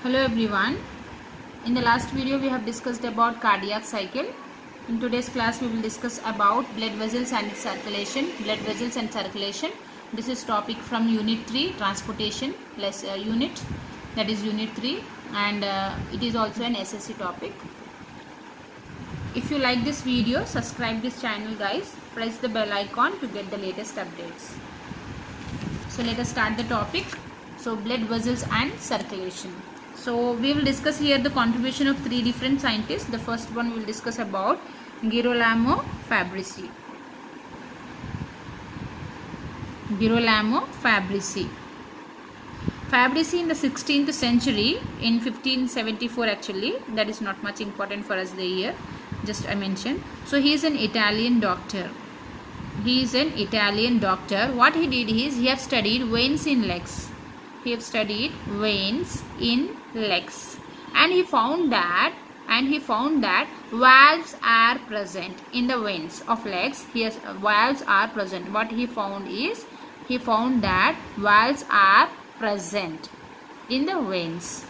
Hello everyone. In the last video we have discussed about cardiac cycle. In today's class we will discuss about blood vessels and circulation. Blood vessels and circulation. This is topic from unit 3 transportation plus unit, that is unit 3, and it is also an SSC topic. If you like this video, subscribe this channel guys. Press the bell icon to get the latest updates. So let us start the topic. So blood vessels and circulation. So we will discuss here the contribution of three different scientists. The first one we will discuss about Girolamo Fabrici. Girolamo Fabrici. Fabrici in the 16th century, in 1574 actually, that is not much important for us the year, just I mentioned. So he is an Italian doctor. He is an Italian doctor. What he did is he have studied veins in legs. He have studied veins in legs, and he found that valves are present in the veins of legs. Yes, valves are present. What he found is he found that valves are present in the veins,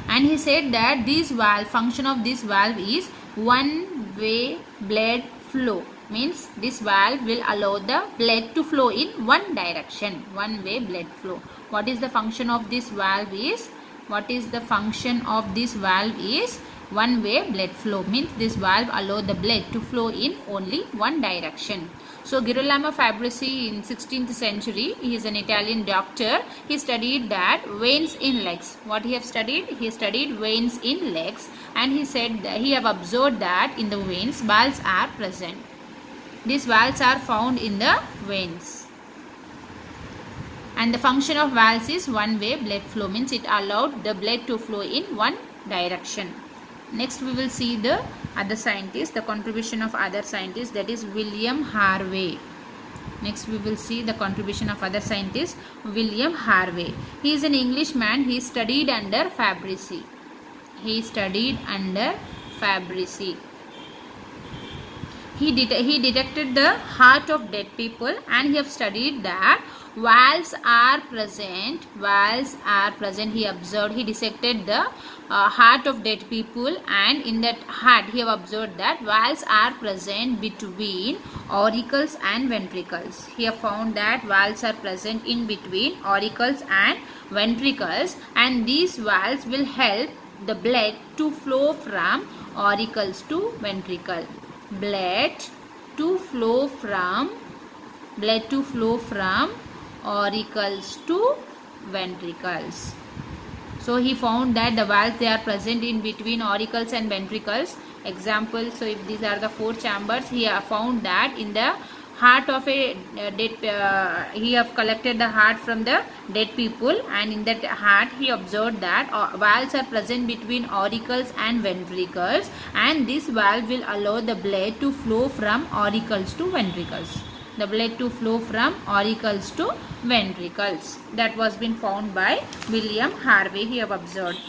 and he said that this valve function of this valve is one-way blood flow. Means this valve will allow the blood to flow in one direction, one-way blood flow. What is the function of this valve is? What is the function of this valve is one-way blood flow. Means this valve allow the blood to flow in only one direction. So Girolamo Fabrici in 16th century, he is an Italian doctor. He studied that veins in legs. What he have studied? He studied veins in legs, and he said that he have observed that in the veins valves are present. These valves are found in the veins, and the function of valves is one-way blood flow. Means it allowed the blood to flow in one direction. Next we will see the other scientists, the contribution of other scientists, that is William Harvey. Next we will see the contribution of other scientists, William Harvey. He is an Englishman. He studied under Fabrici. He studied under Fabrici. He detected the heart of dead people, and he have studied that valves are present. Valves are present. He observed, he dissected the heart of dead people, and in that heart he have observed that valves are present between auricles and ventricles. He have found that valves are present in between auricles and ventricles, and these valves will help the blood to flow from auricles to ventricle. Blood to flow from auricles to ventricles. So he found that the valves, they are present in between auricles and ventricles. Example, so if these are the four chambers, he have found that in the heart of a dead, he have collected the heart from the dead people, and in that heart he observed that valves are present between auricles and ventricles, and this valve will allow the blood to flow from auricles to ventricles. The blood to flow from auricles to ventricles. That was been found by William Harvey. He have observed.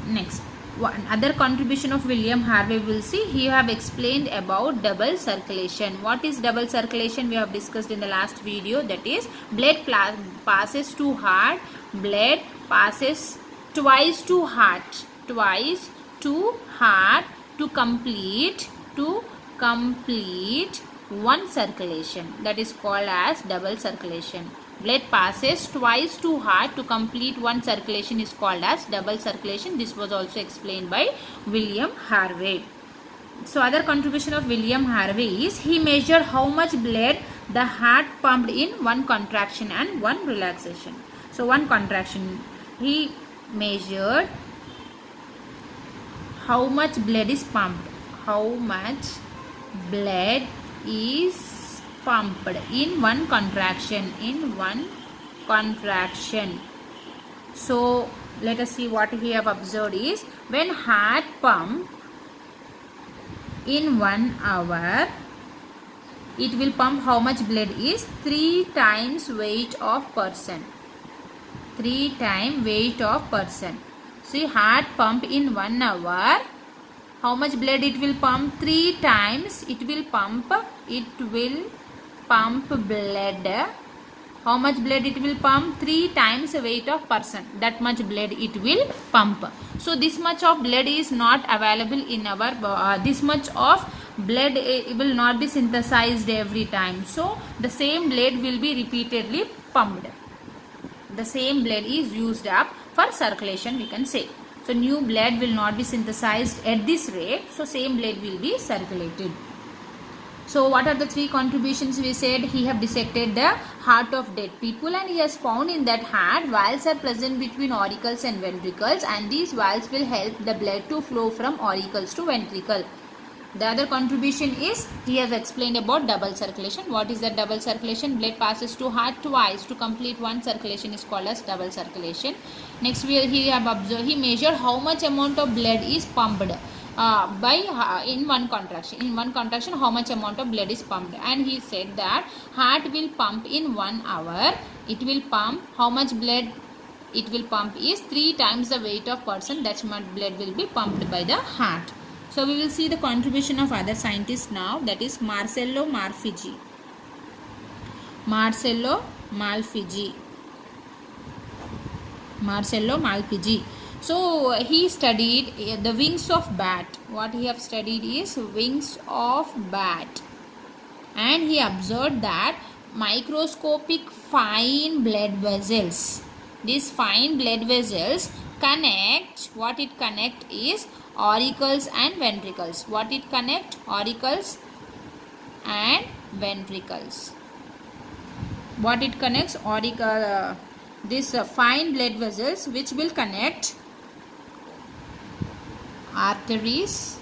Next, one other contribution of William Harvey will see. He have explained about double circulation. What is double circulation? We have discussed in the last video. That is, blood passes to heart. Blood passes twice to heart. Twice to heart to complete one circulation. That is called as double circulation. Blood passes twice to heart to complete one circulation is called as double circulation. This was also explained by William Harvey. So other contribution of William Harvey is he measured how much blood the heart pumped in one contraction and one relaxation. So one contraction, he measured how much blood is pumped. How much blood is pumped in one contraction. So let us see what we have observed is when heart pump in 1 hour, it will pump how much blood is 3 times weight of person. 3 times weight of person. See, heart pump in 1 hour, how much blood it will pump? 3 times it will pump blood how much blood it will pump? 3 times the weight of person. That much blood it will pump. So this much of blood is not available in our this much of blood will not be synthesized every time. So the same blood will be repeatedly pumped. The same blood is used up for circulation, we can say. So new blood will not be synthesized at this rate. So same blood will be circulated. So what are the 3 contributions we said? He have dissected the heart of dead people, and he has found in that heart valves are present between auricles and ventricles, and these valves will help the blood to flow from auricles to ventricle. The other contribution is he has explained about double circulation. What is that double circulation? Blood passes to heart twice to complete one circulation is called as double circulation. Next he measured how much amount of blood is pumped in one contraction. In one contraction how much amount of blood is pumped, and he said that heart will pump in 1 hour. It will pump how much blood? It will pump is 3 times the weight of person. That much blood will be pumped by the heart. So we will see the contribution of other scientists now, that is Marcello Marfigi. Marcello Marfigi. So he studied the wings of bat. What he have studied is wings of bat, and he observed that microscopic fine blood vessels. These fine blood vessels connect, what it connect is auricles and ventricles. What it connect? Auricles and ventricles. What it connects? This fine blood vessels which will connect arteries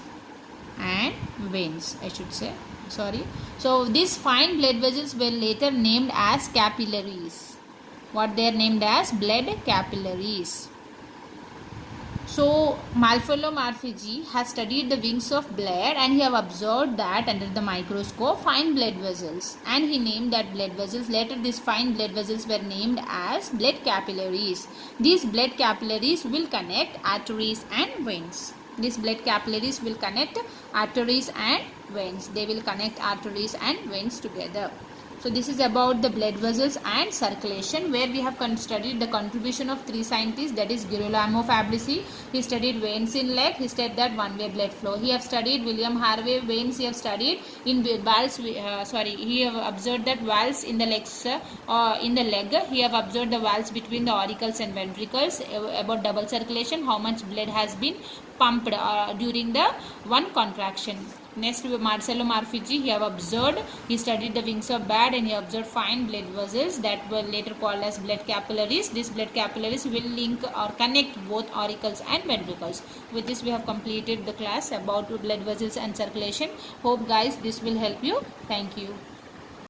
and veins, I should say. Sorry. So these fine blood vessels were later named as capillaries. What they are named as? Blood capillaries. So Marcello Marfigi has studied the wings of blood, and he have observed that under the microscope fine blood vessels, and he named that blood vessels. Later these fine blood vessels were named as blood capillaries. These blood capillaries will connect arteries and veins. These blood capillaries will connect arteries and veins. They will connect arteries and veins together. So this is about the blood vessels and circulation, where we have studied the contribution of 3 scientists, that is Girolamo Fabrizi. He studied veins in leg. He said that one-way blood flow. He have studied William Harvey veins. He have studied in valves. He have observed that valves in the legs, in the leg. He have observed the valves between the auricles and ventricles. About double circulation, how much blood has been pumped during the one contraction. Next, Marcello Marfigi, he have observed, he studied the wings of bat, and he observed fine blood vessels that were later called as blood capillaries. These blood capillaries will link or connect both auricles and ventricles. With this we have completed the class about blood vessels and circulation. Hope guys this will help you. Thank you.